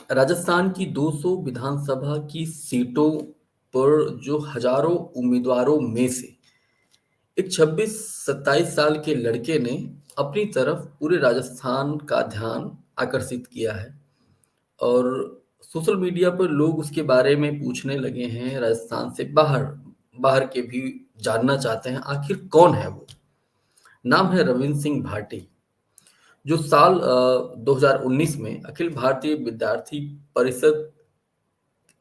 राजस्थान की 200 विधानसभा की सीटों पर जो हजारों उम्मीदवारों में से एक 26-27 साल के लड़के ने अपनी तरफ पूरे राजस्थान का ध्यान आकर्षित किया है। और सोशल मीडिया पर लोग उसके बारे में पूछने लगे हैं, राजस्थान से बाहर बाहर के भी जानना चाहते हैं आखिर कौन है वो। नाम है रविंद्र सिंह भाटी, जो साल 2019 में अखिल भारतीय विद्यार्थी परिषद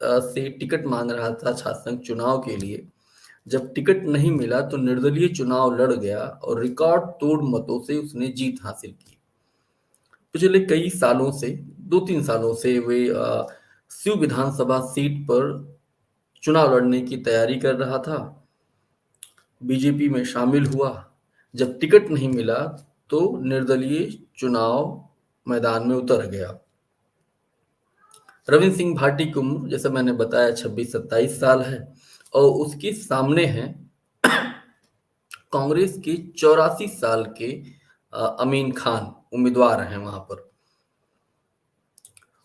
से टिकट मांग रहा था छात्र संघ चुनाव के लिए। जब टिकट नहीं मिला तो निर्दलीय चुनाव लड़ गया और रिकॉर्ड तोड़ मतों से उसने जीत हासिल की। पिछले कई सालों से 2-3 सालों से वे सिउ विधानसभा सीट पर चुनाव लड़ने की तैयारी कर रहा था। बीजेपी में शामिल हुआ। जब टिकट नहीं मिला तो निर्दलीय चुनाव मैदान में उतर गया। रविंद्र सिंह भाटी की उम्र जैसा मैंने बताया 26-27 साल है और उसके सामने हैं कांग्रेस के 84 साल के अमीन खान उम्मीदवार हैं वहां पर।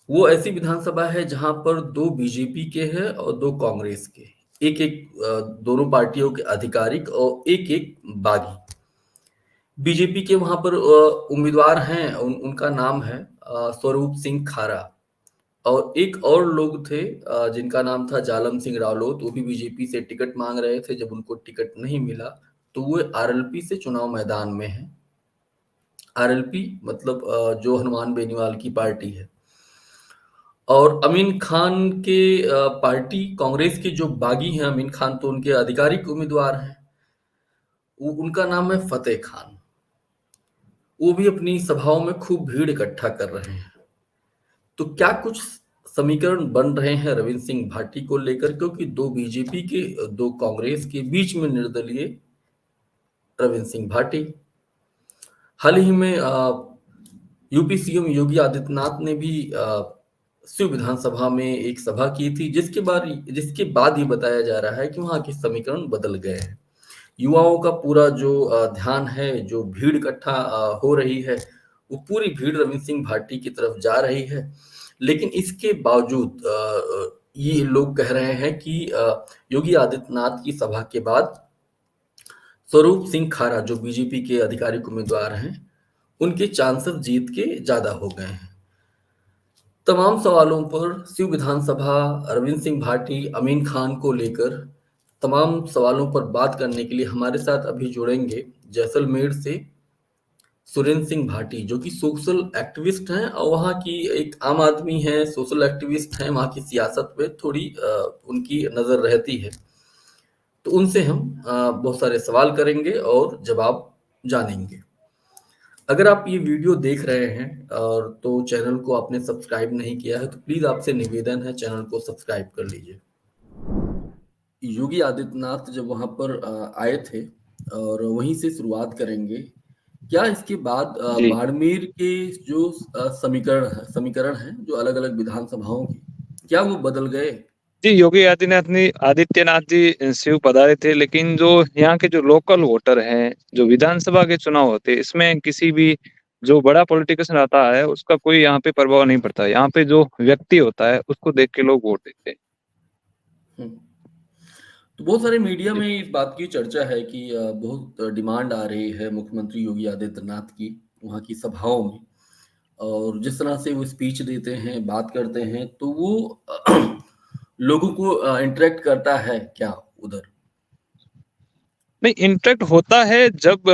वो ऐसी विधानसभा है जहां पर 2 बीजेपी के हैं और 2 कांग्रेस के। एक एक दोनों पार्टियों के आधिकारिक और एक एक बागी। बीजेपी के वहां पर उम्मीदवार हैं, उनका नाम है स्वरूप सिंह खारा। और एक और लोग थे जिनका नाम था जालम सिंह रावलोत। वो भी बीजेपी से टिकट मांग रहे थे। जब उनको टिकट नहीं मिला तो वो आरएलपी से चुनाव मैदान में है। आरएलपी मतलब जो हनुमान बेनीवाल की पार्टी है। और अमीन खान के पार्टी कांग्रेस के जो बागी हैं, अमीन खान तो उनके आधिकारिक उम्मीदवार हैं। उनका नाम है फतेह खान। वो भी अपनी सभाओं में खूब भीड़ इकट्ठा कर रहे हैं। तो क्या कुछ समीकरण बन रहे हैं रविंद्र सिंह भाटी को लेकर, क्योंकि 2 बीजेपी के 2 कांग्रेस के बीच में निर्दलीय रविंद्र सिंह भाटी। हाल ही में यूपी सीएम योगी आदित्यनाथ ने भी सिउ विधानसभा में एक सभा की थी, जिसके बाद ये बताया जा रहा है कि वहां के समीकरण बदल गए हैं। युवाओं का पूरा जो ध्यान है, जो भीड़ इकट्ठा हो रही है, वो पूरी भीड़ रविंद्र सिंह भाटी की तरफ जा रही है। लेकिन इसके बावजूद ये लोग कह रहे हैं कि योगी आदित्यनाथ की सभा के बाद स्वरूप सिंह खारा जो बीजेपी के आधिकारिक उम्मीदवार हैं, उनके चांसेस जीत के ज्यादा हो गए हैं। तमाम सवालों पर सिउ विधानसभा, अरविंद सिंह भाटी, अमीन खान को लेकर तमाम सवालों पर बात करने के लिए हमारे साथ अभी जुड़ेंगे जैसलमेर से सुरेंद्र सिंह भाटी, जो कि सोशल एक्टिविस्ट हैं और वहाँ की एक आम आदमी है, सोशल एक्टिविस्ट हैं। वहाँ की सियासत पे थोड़ी उनकी नजर रहती है। तो उनसे हम बहुत सारे सवाल करेंगे और जवाब जानेंगे। अगर आप ये वीडियो देख रहे हैं और तो चैनल को आपने सब्सक्राइब नहीं किया है तो प्लीज आपसे निवेदन है चैनल को सब्सक्राइब कर लीजिए। योगी आदित्यनाथ जब वहां पर आए थे और वहीं से शुरुआत करेंगे। क्या इसके बाद जी बाड़मेर के जो समीकरण हैं जो अलग अलग विधानसभाओं के, क्या वो बदल गए? जी योगी आदित्यनाथ जी शिव पधारे थे, लेकिन जो यहाँ के जो लोकल वोटर हैं, जो विधानसभा के चुनाव होते हैं, इसमें किसी भी जो बड़ा पॉलिटिशियन आता है उसका कोई यहाँ पे प्रभाव नहीं पड़ता है। यहाँ पे जो व्यक्ति होता है उसको देख के लोग वोट देते हैं। हम्म। तो बहुत सारे मीडिया जी में इस बात की चर्चा है कि बहुत डिमांड आ रही है मुख्यमंत्री योगी आदित्यनाथ की वहाँ की सभाओं में। और जिस तरह से वो स्पीच देते हैं, बात करते हैं, तो वो लोगों को इंटरेक्ट करता है क्या उधर? नहीं, इंटरेक्ट होता है जब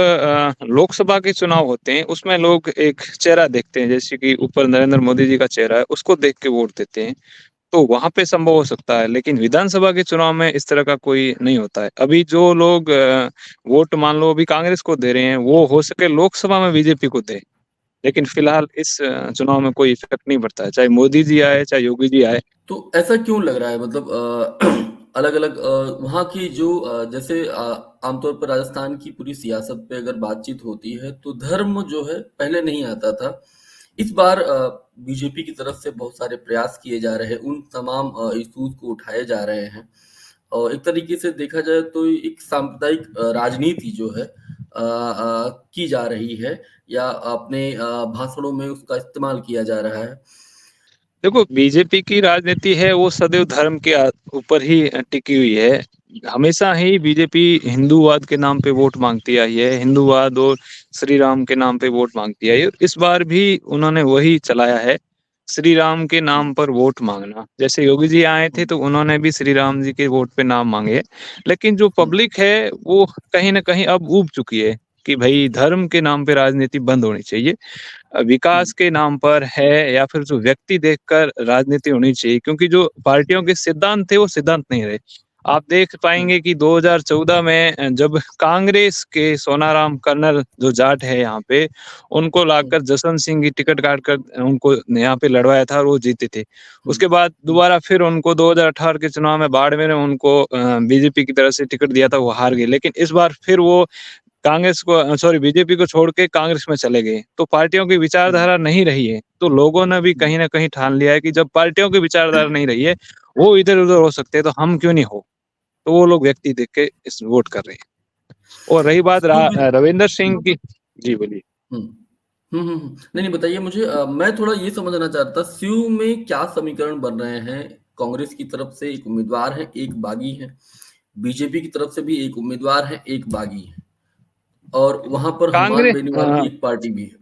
लोकसभा के चुनाव होते हैं, उसमें लोग एक चेहरा देखते हैं, जैसे कि ऊपर नरेंद्र मोदी जी का चेहरा है, उसको देख के वोट देते हैं। तो वहां पे संभव हो सकता है, लेकिन विधानसभा के चुनाव में इस तरह का कोई नहीं होता है। अभी जो लोग वोट मान लो अभी कांग्रेस को दे रहे हैं, वो हो सके लोकसभा में बीजेपी को दे। लेकिन फिलहाल इस चुनाव में कोई इफेक्ट नहीं पड़ता है, चाहे मोदी जी आए चाहे योगी जी आए। तो ऐसा क्यों लग रहा है? मतलब अलग अलग वहाँ की जो जैसे आमतौर पर राजस्थान की पूरी सियासत पे अगर बातचीत होती है तो धर्म जो है पहले नहीं आता था। इस बार बीजेपी की तरफ से बहुत सारे प्रयास किए जा रहे हैं, उन तमाम इश्यूज को उठाए जा रहे हैं। और एक तरीके से देखा जाए तो एक सांप्रदायिक राजनीति जो है की जा रही है, या अपने भाषणों में उसका इस्तेमाल किया जा रहा है। देखो, बीजेपी की राजनीति है वो सदैव धर्म के ऊपर ही टिकी हुई है। हमेशा ही बीजेपी हिंदूवाद के नाम पे वोट मांगती आई है, हिंदूवाद और श्री राम के नाम पे वोट मांगती आई है। इस बार भी उन्होंने वही चलाया है, श्री राम के नाम पर वोट मांगना। जैसे योगी जी आए थे तो उन्होंने भी श्री राम जी के वोट पे नाम मांगे, लेकिन जो पब्लिक है वो कहीं ना कहीं अब ऊब चुकी है कि भाई धर्म के नाम पे राजनीति बंद होनी चाहिए। विकास के नाम पर है या फिर जो व्यक्ति देखकर राजनीति होनी चाहिए, क्योंकि जो पार्टियों के सिद्धांत थे वो सिद्धांत नहीं रहे। आप देख पाएंगे कि 2014 में जब कांग्रेस के सोनाराम कर्नल जो जाट है यहाँ पे, उनको लाकर जसवंत सिंह की टिकट काट कर उनको यहाँ पे लड़वाया था और वो जीते थे। उसके बाद दोबारा फिर उनको 2018 के चुनाव में बाड़मेर में उनको बीजेपी की तरफ से टिकट दिया था, वो हार गए। लेकिन इस बार फिर वो कांग्रेस को सॉरी बीजेपी को छोड़ के कांग्रेस में चले गए। तो पार्टियों की विचारधारा नहीं रही है, तो लोगों ने भी कहीं ना कहीं ठान लिया है कि जब पार्टियों की विचारधारा नहीं रही है, वो इधर उधर हो सकते हैं तो हम क्यों नहीं हो। तो वो लोग व्यक्ति देख के इस वोट कर रहे हैं। और रही बात क्यों भी रविंदर सिंह की। जी बोलिए। हम्म नहीं नहीं, बताइए मुझे। मैं थोड़ा ये समझना चाहता, स्यू में क्या समीकरण बन रहे हैं? कांग्रेस की तरफ से एक उम्मीदवार है, एक बागी है। बीजेपी की तरफ से भी एक उम्मीदवार है, एक बागी है। और वहां पर हनुमान कांग्रेस बेनीवाल की एक पार्टी भी है।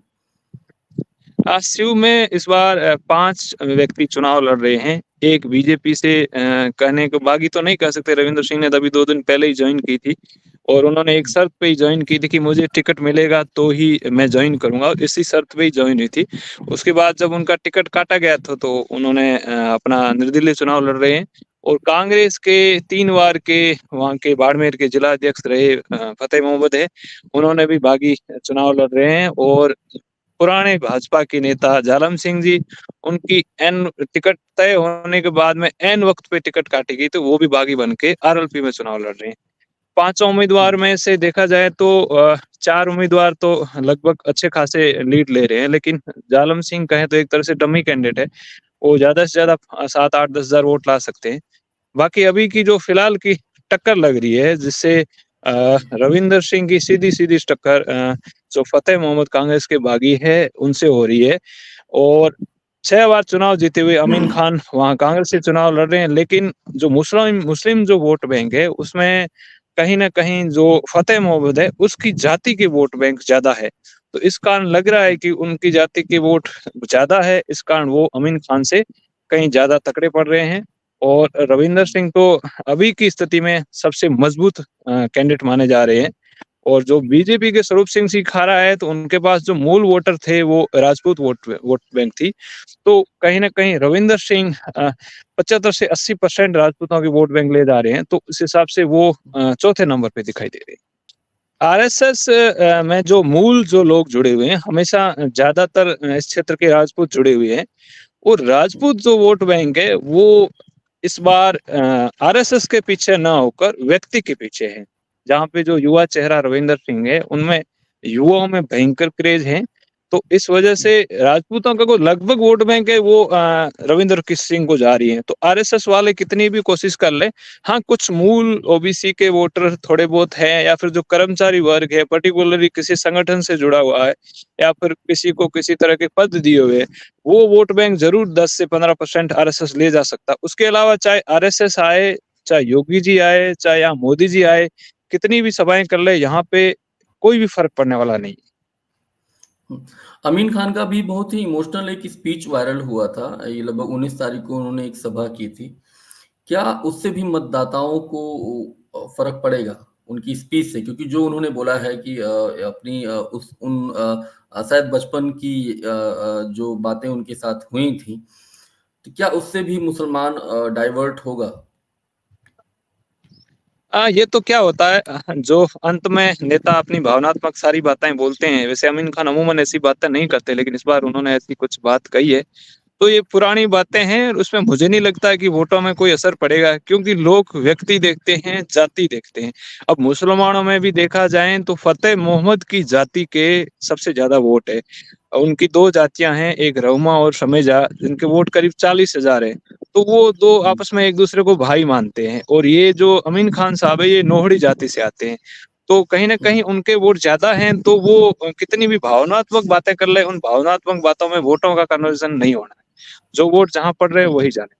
शिव में इस बार 5 व्यक्ति चुनाव लड़ रहे हैं। एक बीजेपी से कहने को बागी तो नहीं कह सकते, रविंद्र सिंह ने अभी 2 दिन पहले ही ज्वाइन की थी और उन्होंने एक शर्त पे ही ज्वाइन की थी कि मुझे टिकट मिलेगा तो ही मैं ज्वाइन करूंगा, और इसी शर्त पे ही ज्वाइन हुई थी। उसके बाद जब उनका टिकट काटा गया था तो उन्होंने अपना निर्दलीय चुनाव लड़ रहे हैं। और कांग्रेस के 3 बार के वहाँ के बाड़मेर के जिला अध्यक्ष रहे फतेह मोहम्मद है, उन्होंने भी बागी चुनाव लड़ रहे हैं। और पुराने भाजपा के नेता जालम सिंह जी, उनकी एन टिकट तय होने के बाद में एन वक्त पे टिकट काटी गई तो वो भी बागी बन के आरएलपी में चुनाव लड़ रहे हैं। 5 उम्मीदवार में से देखा जाए तो 4 उम्मीदवार तो लगभग अच्छे खासे लीड ले रहे हैं, लेकिन जालम सिंह कहें तो एक तरह से डमी कैंडिडेट है। वो ज्यादा से ज्यादा 7-8-10 हजार वोट ला सकते हैं। बाकी अभी की जो फिलहाल की टक्कर लग रही है, जिससे रविंदर सिंह की सीधी सीधी टक्कर जो फतेह मोहम्मद कांग्रेस के बागी है उनसे हो रही है। और 6 बार चुनाव जीते हुए अमीन खान वहां कांग्रेस से चुनाव लड़ रहे हैं, लेकिन जो मुस्लिम मुस्लिम जो वोट बैंक है उसमें कहीं ना कहीं जो फतेह मोहम्मद है उसकी जाति के वोट बैंक ज्यादा है। तो इस कारण लग रहा है कि उनकी जाति के वोट ज्यादा है, इस कारण वो अमीन खान से कहीं ज्यादा तकड़े पड़ रहे हैं। और रविंदर सिंह तो अभी की स्थिति में सबसे मजबूत कैंडिडेट माने जा रहे हैं। और जो बीजेपी के स्वरूप सिंह सिखारा है तो उनके पास जो मूल वोटर थे वो राजपूत वोट बैंक थी। तो कहीं ना कहीं रविंदर सिंह 75 से 80% राजपूतों की वोट बैंक ले जा रहे हैं, तो इस हिसाब से वो चौथे नंबर पे दिखाई दे रहे हैं। आरएसएस में जो मूल जो लोग जुड़े हुए हैं, हमेशा ज्यादातर इस क्षेत्र के राजपूत जुड़े हुए हैं। और राजपूत जो वोट बैंक है वो इस बार आरएसएस के पीछे ना होकर व्यक्ति के पीछे है। जहाँ पे जो युवा चेहरा रविंदर सिंह है उनमें युवाओं में भयंकर क्रेज है। तो इस वजह से राजपूतों का जो लगभग वोट बैंक है वो रविंदर सिंह को जा रही है। तो आरएसएस वाले कितनी भी कोशिश कर ले, हाँ कुछ मूल ओबीसी के वोटर थोड़े बहुत हैं, या फिर जो कर्मचारी वर्ग है पर्टिकुलरली किसी संगठन से जुड़ा हुआ है, या फिर किसी को किसी तरह के पद दिए हुए, वो वोट बैंक जरूर 10 से 15% आरएसएस ले जा सकता। उसके अलावा चाहे आरएसएस आए, चाहे योगी जी आए, चाहे यहाँ मोदी जी आए, कितनी भी सभाएं कर ले, यहाँ पे कोई भी फर्क पड़ने वाला नहीं। अमीन खान का भी बहुत ही इमोशनल एक स्पीच वायरल हुआ था। ये लगभग 19 तारीख को उन्होंने एक सभा की थी। क्या उससे भी मतदाताओं को फर्क पड़ेगा उनकी स्पीच से? क्योंकि जो उन्होंने बोला है कि अपनी शायद बचपन की जो बातें उनके साथ हुई थी, तो क्या उससे भी मुसलमान डाइवर्ट होगा? ये तो क्या होता है, जो अंत में नेता अपनी भावनात्मक सारी बातें बोलते हैं। वैसे अमीन खान अमूमन ऐसी बातें नहीं करते, लेकिन इस बार उन्होंने ऐसी कुछ बात कही है। तो ये पुरानी बातें हैं और उसमें मुझे नहीं लगता है कि वोटों में कोई असर पड़ेगा, क्योंकि लोग व्यक्ति देखते हैं, जाति देखते हैं। अब मुसलमानों में भी देखा जाए तो फतेह मोहम्मद की जाति के सबसे ज्यादा वोट है। उनकी 2 जातियां हैं, एक रहुमा और शमेजा, जिनके वोट करीब 40,000 है। तो वो दो आपस में एक दूसरे को भाई मानते हैं। और ये जो अमीन खान साहब है ये नोहड़ी जाति से आते हैं, तो कहीं ना कहीं उनके वोट ज्यादा हैं। तो वो कितनी भी भावनात्मक बातें कर ले, उन भावनात्मक बातों में वोटों का कन्वर्जन नहीं होना है। जो वोट जहाँ पड़ रहे हैं वही जाने।